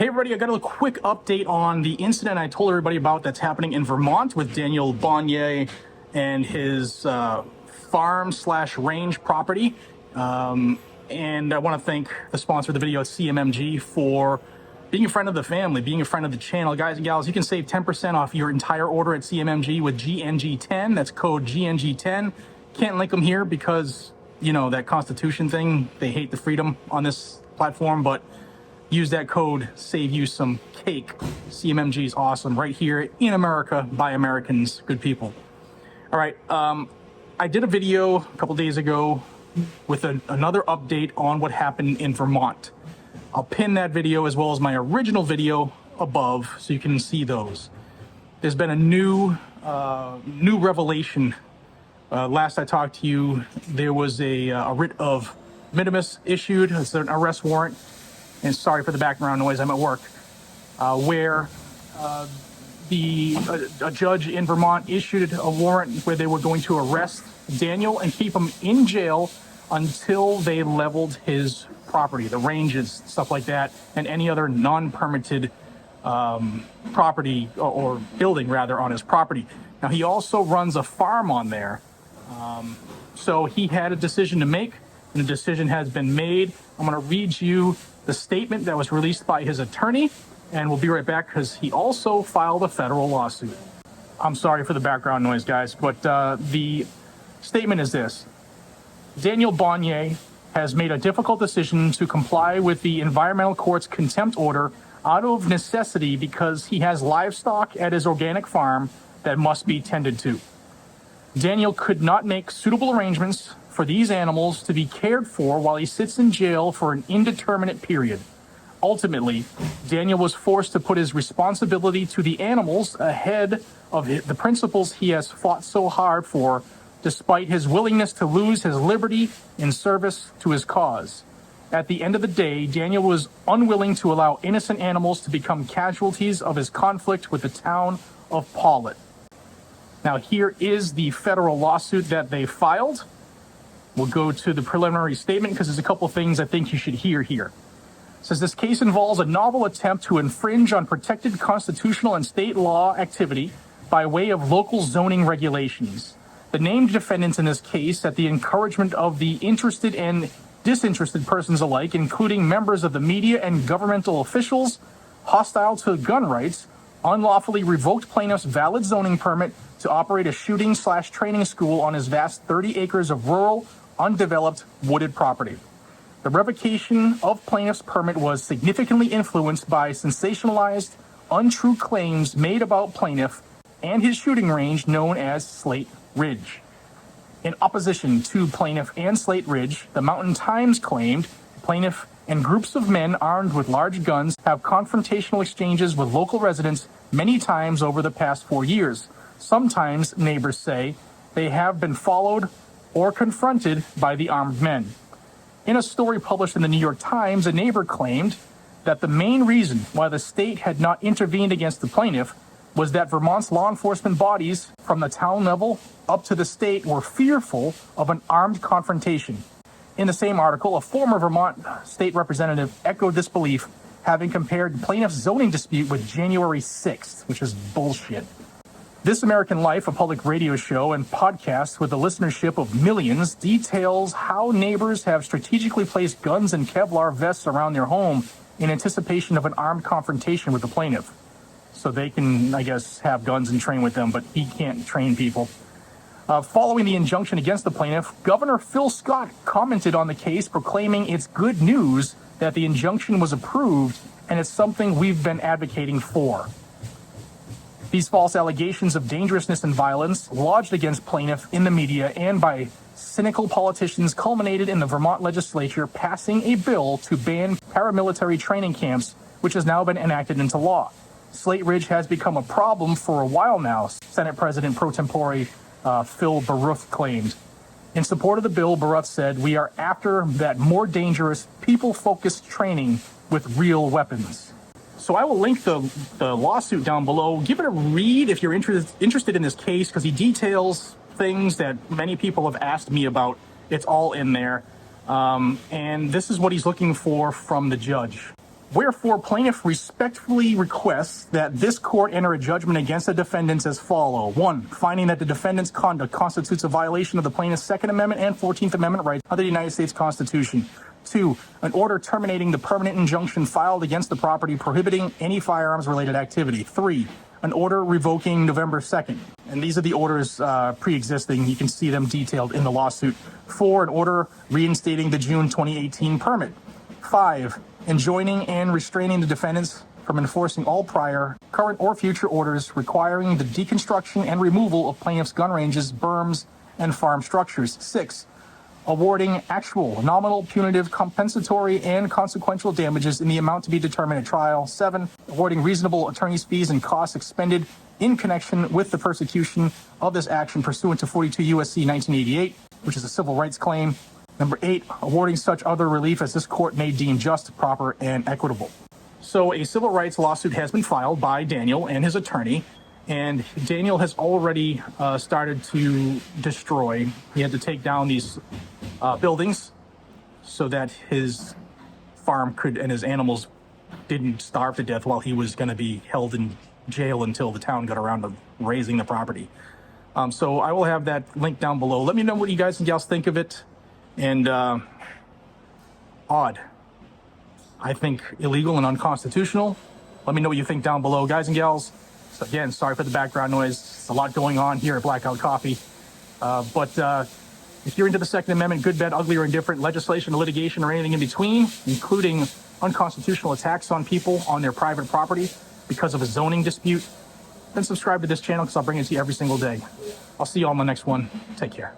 Hey everybody, I got a quick update on the incident I told everybody about that's happening in Vermont with Daniel Bonnier and his farm/range property. And I want to thank the sponsor of the video, CMMG, for being a friend of the family, being a friend of the channel. Guys and gals, you can save 10% off your entire order at CMMG with GNG10. That's code GNG10. Can't link them here because, you know, that Constitution thing, they hate the freedom on this platform, but use that code, save you some cake. CMMG is awesome, right here in America, by Americans, good people. All right, I did a video a couple days ago with another update on what happened in Vermont. I'll pin that video as well as my original video above so you can see those. There's been a new revelation. Last I talked to you, there was a writ of minimus issued. It's an arrest warrant. And sorry for the background noise, I'm at work, where a judge in Vermont issued a warrant where they were going to arrest Daniel and keep him in jail until they leveled his property, the ranges, stuff like that, and any other non-permitted property or building rather on his property. Now he also runs a farm on there, so he had a decision to make, and the decision has been made. I'm going to read you the statement that was released by his attorney, and we'll be right back because he also filed a federal lawsuit. I'm sorry for the background noise, guys, but the statement is this. Daniel Bonnier has made a difficult decision to comply with the environmental court's contempt order out of necessity because he has livestock at his organic farm that must be tended to. Daniel could not make suitable arrangements for these animals to be cared for while he sits in jail for an indeterminate period. Ultimately, Daniel was forced to put his responsibility to the animals ahead of the principles he has fought so hard for, despite his willingness to lose his liberty in service to his cause. At the end of the day, Daniel was unwilling to allow innocent animals to become casualties of his conflict with the town of Paulet. Now, here is the federal lawsuit that they filed. We'll go to the preliminary statement because there's a couple things I think you should hear here. It says this case involves a novel attempt to infringe on protected constitutional and state law activity by way of local zoning regulations. The named defendants in this case, at the encouragement of the interested and disinterested persons alike, including members of the media and governmental officials hostile to gun rights, unlawfully revoked plaintiff's valid zoning permit to operate a shooting/training school on his vast 30 acres of rural, undeveloped, wooded property. The revocation of plaintiff's permit was significantly influenced by sensationalized, untrue claims made about plaintiff and his shooting range known as Slate Ridge. In opposition to plaintiff and Slate Ridge, the Mountain Times claimed plaintiff and groups of men armed with large guns have confrontational exchanges with local residents many times over the past 4 years. Sometimes, neighbors say, they have been followed or confronted by the armed men. In a story published in the New York Times, a neighbor claimed that the main reason why the state had not intervened against the plaintiff was that Vermont's law enforcement bodies, from the town level up to the state, were fearful of an armed confrontation. In the same article, a former Vermont state representative echoed this belief, having compared the plaintiff's zoning dispute with January 6th, which is bullshit. This American Life, a public radio show and podcast with a listenership of millions, details how neighbors have strategically placed guns and Kevlar vests around their home in anticipation of an armed confrontation with the plaintiff. So they can, I guess, have guns and train with them, but he can't train people. Following the injunction against the plaintiff, Governor Phil Scott commented on the case, proclaiming it's good news that the injunction was approved and it's something we've been advocating for. These false allegations of dangerousness and violence lodged against plaintiff in the media and by cynical politicians culminated in the Vermont legislature passing a bill to ban paramilitary training camps, which has now been enacted into law. Slate Ridge has become a problem for a while now, Senate President pro tempore Phil Baruth claimed. In support of the bill, Baruth said, "We are after that more dangerous, people-focused training with real weapons." So I will link the lawsuit down below. Give it a read if you're interested in this case, because he details things that many people have asked me about. It's all in there. And this is what he's looking for from the judge. Wherefore, plaintiff respectfully requests that this court enter a judgment against the defendants as follow. 1. Finding that the defendant's conduct constitutes a violation of the plaintiff's Second Amendment and 14th Amendment rights under the United States Constitution. 2. An order terminating the permanent injunction filed against the property prohibiting any firearms-related activity. 3. An order revoking November 2nd. And these are the orders pre-existing. You can see them detailed in the lawsuit. 4. An order reinstating the June 2018 permit. 5. Enjoining and restraining the defendants from enforcing all prior, current, or future orders requiring the deconstruction and removal of plaintiff's gun ranges, berms, and farm structures. 6. Awarding actual, nominal, punitive, compensatory, and consequential damages in the amount to be determined at trial. 7. Awarding reasonable attorney's fees and costs expended in connection with the persecution of this action pursuant to 42 U.S.C. 1988, which is a civil rights claim. Number 8, awarding such other relief as this court may deem just, proper, and equitable. So a civil rights lawsuit has been filed by Daniel and his attorney, and Daniel has already started to destroy. He had to take down these buildings so that his farm could and his animals didn't starve to death while he was going to be held in jail until the town got around to raising the property. So I will have that link down below. Let me know what you guys and gals think of it. And odd. I think illegal and unconstitutional. Let me know what you think down below, guys and gals. So again, sorry for the background noise. There's a lot going on here at Blackout Coffee. But if you're into the Second Amendment, good, bad, ugly, or indifferent, legislation, litigation, or anything in between, including unconstitutional attacks on people on their private property because of a zoning dispute, then subscribe to this channel because I'll bring it to you every single day. I'll see you all on the next one. Take care.